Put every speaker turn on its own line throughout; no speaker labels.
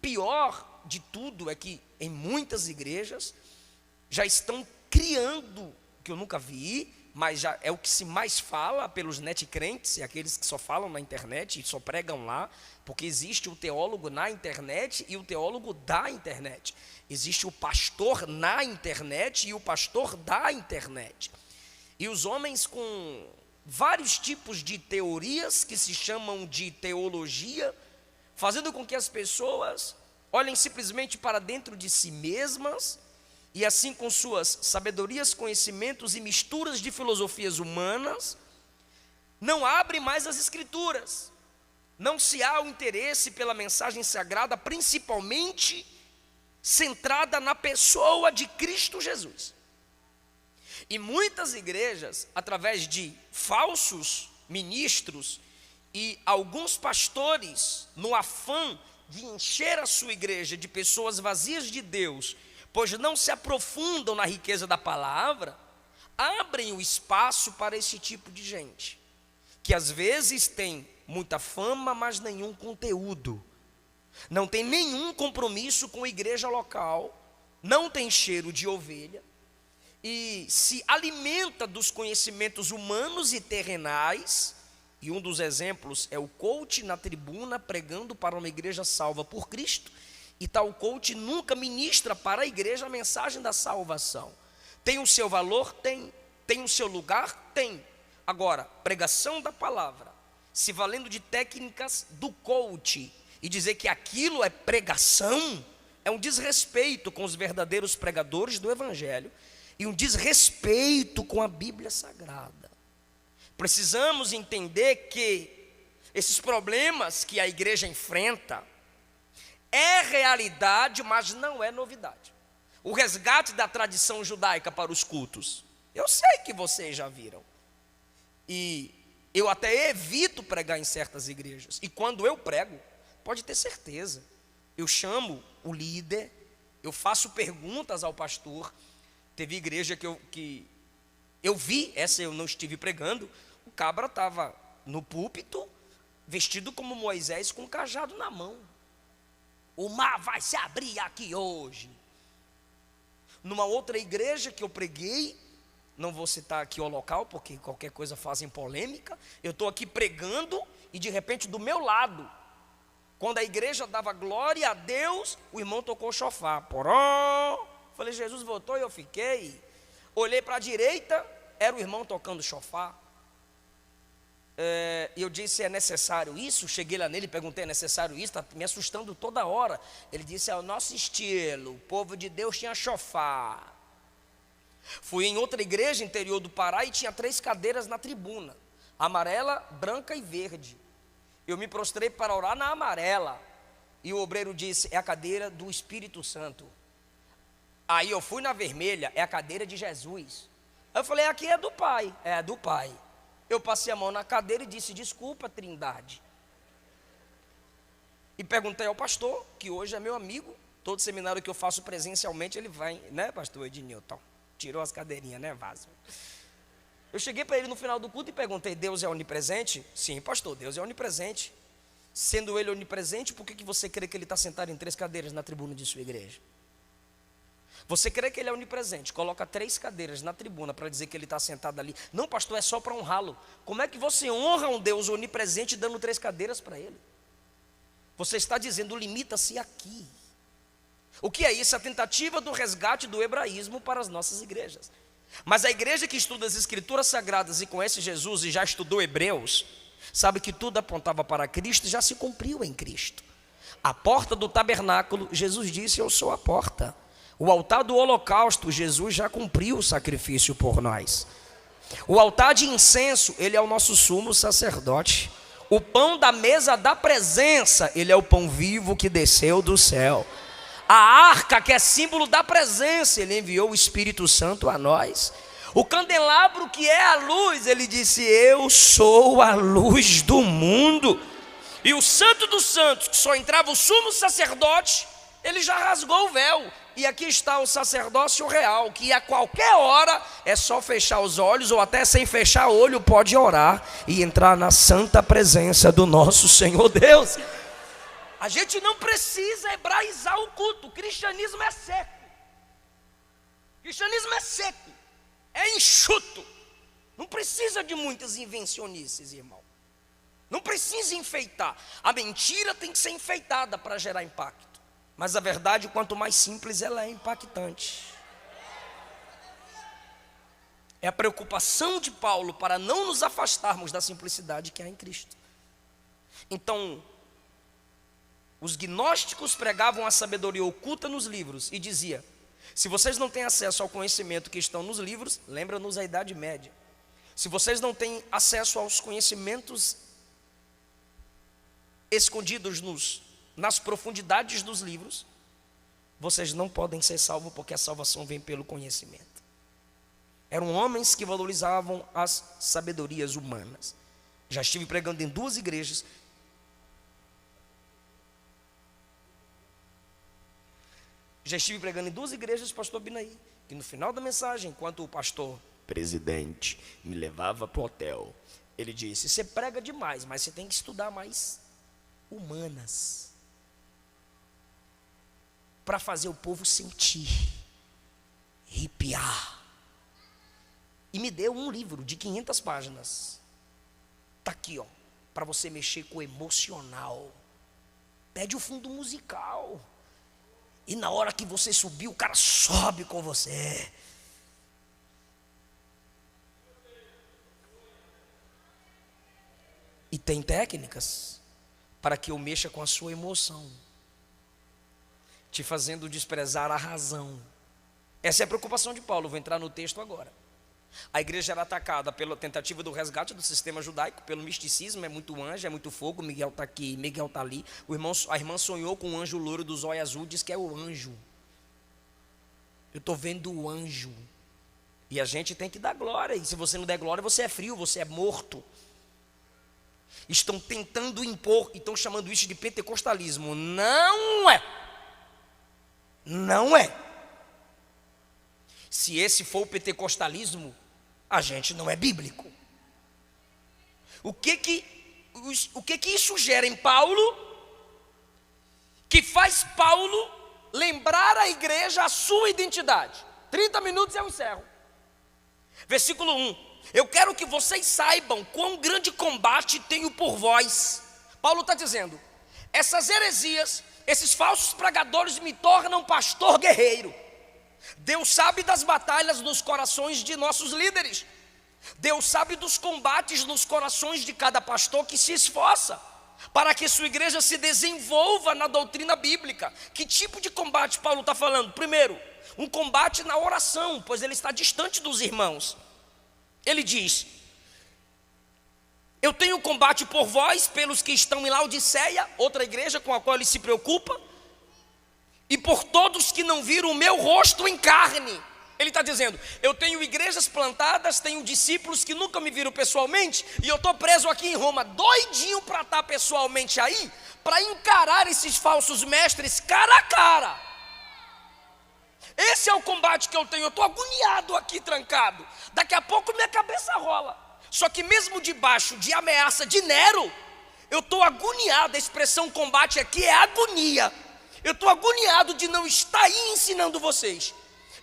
pior de tudo é que em muitas igrejas já estão criando, que eu nunca vi, mas já é o que se mais fala pelos netcrentes, e aqueles que só falam na internet e só pregam lá, porque existe o teólogo na internet e o teólogo da internet. Existe o pastor na internet e o pastor da internet. E os homens com vários tipos de teorias que se chamam de teologia, fazendo com que as pessoas olhem simplesmente para dentro de si mesmas, e assim com suas sabedorias, conhecimentos e misturas de filosofias humanas, não abrem mais as escrituras. Não se há o interesse pela mensagem sagrada, principalmente centrada na pessoa de Cristo Jesus. E muitas igrejas, através de falsos ministros e alguns pastores, no afã de encher a sua igreja de pessoas vazias de Deus, pois não se aprofundam na riqueza da palavra, abrem o espaço para esse tipo de gente, que às vezes tem muita fama, mas nenhum conteúdo, não tem nenhum compromisso com a igreja local, não tem cheiro de ovelha, e se alimenta dos conhecimentos humanos e terrenais. E um dos exemplos é o coach na tribuna pregando para uma igreja salva por Cristo, e tal coach nunca ministra para a igreja a mensagem da salvação. Tem o seu valor? Tem. Tem o seu lugar? Tem. Agora, pregação da palavra, se valendo de técnicas do coach, e dizer que aquilo é pregação, é um desrespeito com os verdadeiros pregadores do evangelho, e um desrespeito com a Bíblia Sagrada. Precisamos entender que esses problemas que a igreja enfrenta é realidade, mas não é novidade. O resgate da tradição judaica para os cultos, eu sei que vocês já viram, e eu até evito pregar em certas igrejas, e quando eu prego, pode ter certeza, eu chamo o líder, eu faço perguntas ao pastor. Teve igreja que eu vi, essa eu não estive pregando, o cabra estava no púlpito, vestido como Moisés, com um cajado na mão. O mar vai se abrir aqui hoje. Numa outra igreja que eu preguei, não vou citar aqui o local, porque qualquer coisa fazem polêmica, eu estou aqui pregando, e de repente do meu lado, quando a igreja dava glória a Deus, o irmão tocou o chofar. Poró! Falei, Jesus voltou, e eu fiquei. Olhei para a direita, era o irmão tocando o chofar. E eu disse, é necessário isso? Cheguei lá nele, perguntei, é necessário isso? Está me assustando toda hora. Ele disse, é o nosso estilo, o povo de Deus tinha chofar. Fui em outra igreja interior do Pará e tinha 3 cadeiras na tribuna, amarela, branca e verde. Eu me prostrei para orar na amarela, e o obreiro disse, é a cadeira do Espírito Santo. Aí eu fui na vermelha, é a cadeira de Jesus. Eu falei, aqui é do Pai. É do Pai. Eu passei a mão na cadeira e disse, desculpa, Trindade. E perguntei ao pastor, que hoje é meu amigo, todo seminário que eu faço presencialmente, ele vai, né, pastor Ednilton? Tirou as cadeirinhas, né, vaso? Eu cheguei para ele no final do culto e perguntei, Deus é onipresente? Sim, pastor, Deus é onipresente. Sendo ele onipresente, por que você crê que ele está sentado em 3 cadeiras na tribuna de sua igreja? Você crê que ele é onipresente, coloca 3 cadeiras na tribuna para dizer que ele está sentado ali. Não, pastor, é só para honrá-lo. Como é que você honra um Deus onipresente dando 3 cadeiras para ele? Você está dizendo, limita-se aqui. O que é isso? A tentativa do resgate do hebraísmo para as nossas igrejas. Mas a igreja que estuda as escrituras sagradas e conhece Jesus e já estudou Hebreus, sabe que tudo apontava para Cristo e já se cumpriu em Cristo. A porta do tabernáculo, Jesus disse, eu sou a porta. O altar do holocausto, Jesus já cumpriu o sacrifício por nós. O altar de incenso, ele é o nosso sumo sacerdote. O pão da mesa da presença, ele é o pão vivo que desceu do céu. A arca, que é símbolo da presença, ele enviou o Espírito Santo a nós. O candelabro, que é a luz, ele disse, eu sou a luz do mundo. E o Santo dos Santos, que só entrava o sumo sacerdote, ele já rasgou o véu. E aqui está o sacerdócio real, que a qualquer hora é só fechar os olhos, ou até sem fechar o olho pode orar e entrar na santa presença do nosso Senhor Deus. A gente não precisa hebraizar o culto. O cristianismo é seco. O cristianismo é seco, é enxuto. Não precisa de muitas invencionices, irmão. Não precisa enfeitar. A mentira tem que ser enfeitada para gerar impacto. Mas a verdade, quanto mais simples, ela é impactante. É a preocupação de Paulo para não nos afastarmos da simplicidade que há em Cristo. Então, os gnósticos pregavam a sabedoria oculta nos livros e dizia: se vocês não têm acesso ao conhecimento que estão nos livros, lembra-nos a Idade Média. Se vocês não têm acesso aos conhecimentos escondidos nas profundidades dos livros, vocês não podem ser salvos, porque a salvação vem pelo conhecimento. Eram homens que valorizavam as sabedorias humanas. Já estive pregando em 2 igrejas. Pastor Binaí, que no final da mensagem, enquanto o pastor presidente me levava para o hotel, ele disse: você prega demais, mas você tem que estudar mais humanas, para fazer o povo sentir, arrepiar. E me deu um livro de 500 páginas. Está aqui, ó, para você mexer com o emocional. Pede o fundo musical. E na hora que você subir, o cara sobe com você. E tem técnicas para que eu mexa com a sua emoção, te fazendo desprezar a razão. Essa é a preocupação de Paulo. Vou entrar no texto agora. A igreja era atacada pela tentativa do resgate do sistema judaico, pelo misticismo. É muito anjo, é muito fogo. Miguel está aqui, Miguel está ali. A irmã sonhou com um anjo louro do zóio azul, diz que é o anjo. Eu estou vendo o anjo. E a gente tem que dar glória. E se você não der glória, você é frio, você é morto. Estão tentando impor e estão chamando isso de pentecostalismo. Não é. Não é. Se esse for o pentecostalismo, a gente não é bíblico. O que isso gera em Paulo, que faz Paulo lembrar a igreja a sua identidade? 30 minutos e eu encerro. Versículo 1. Eu quero que vocês saibam quão grande combate tenho por vós. Paulo está dizendo: essas heresias, esses falsos pregadores me tornam pastor guerreiro. Deus sabe das batalhas nos corações de nossos líderes. Deus sabe dos combates nos corações de cada pastor que se esforça para que sua igreja se desenvolva na doutrina bíblica. Que tipo de combate Paulo está falando? Primeiro, um combate na oração, pois ele está distante dos irmãos. Ele diz: eu tenho combate por vós, pelos que estão em Laodiceia, outra igreja com a qual ele se preocupa, e por todos que não viram o meu rosto em carne. Ele está dizendo: eu tenho igrejas plantadas, tenho discípulos que nunca me viram pessoalmente, e eu estou preso aqui em Roma, doidinho para estar pessoalmente aí, para encarar esses falsos mestres cara a cara. Esse é o combate que eu tenho. Eu estou agoniado aqui, trancado. Daqui a pouco minha cabeça rola. Só que mesmo debaixo de ameaça de Nero, eu estou agoniado. A expressão combate aqui é agonia. Eu estou agoniado de não estar aí ensinando vocês.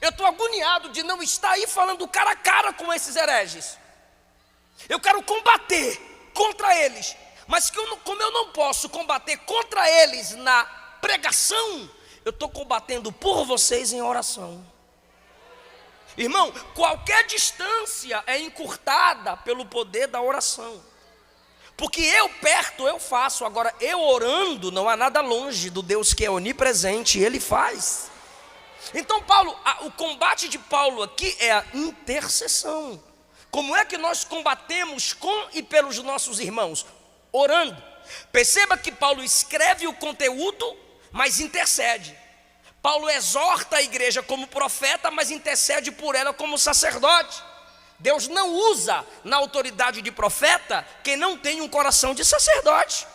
Eu estou agoniado de não estar aí falando cara a cara com esses hereges. Eu quero combater contra eles. Mas como eu não posso combater contra eles na pregação, eu estou combatendo por vocês em oração. Irmão, qualquer distância é encurtada pelo poder da oração. Porque eu perto, eu faço. Agora, eu orando, não há nada longe do Deus que é onipresente, Ele faz. Então, o combate de Paulo aqui é a intercessão. Como é que nós combatemos com e pelos nossos irmãos? Orando. Perceba que Paulo escreve o conteúdo, mas intercede. Paulo exorta a igreja como profeta, mas intercede por ela como sacerdote. Deus não usa na autoridade de profeta quem não tem um coração de sacerdote.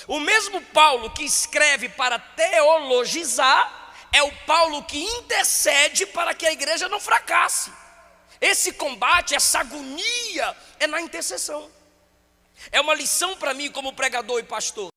O mesmo Paulo que escreve para teologizar é o Paulo que intercede para que a igreja não fracasse. Esse combate, essa agonia é na intercessão. É uma lição para mim como pregador e pastor.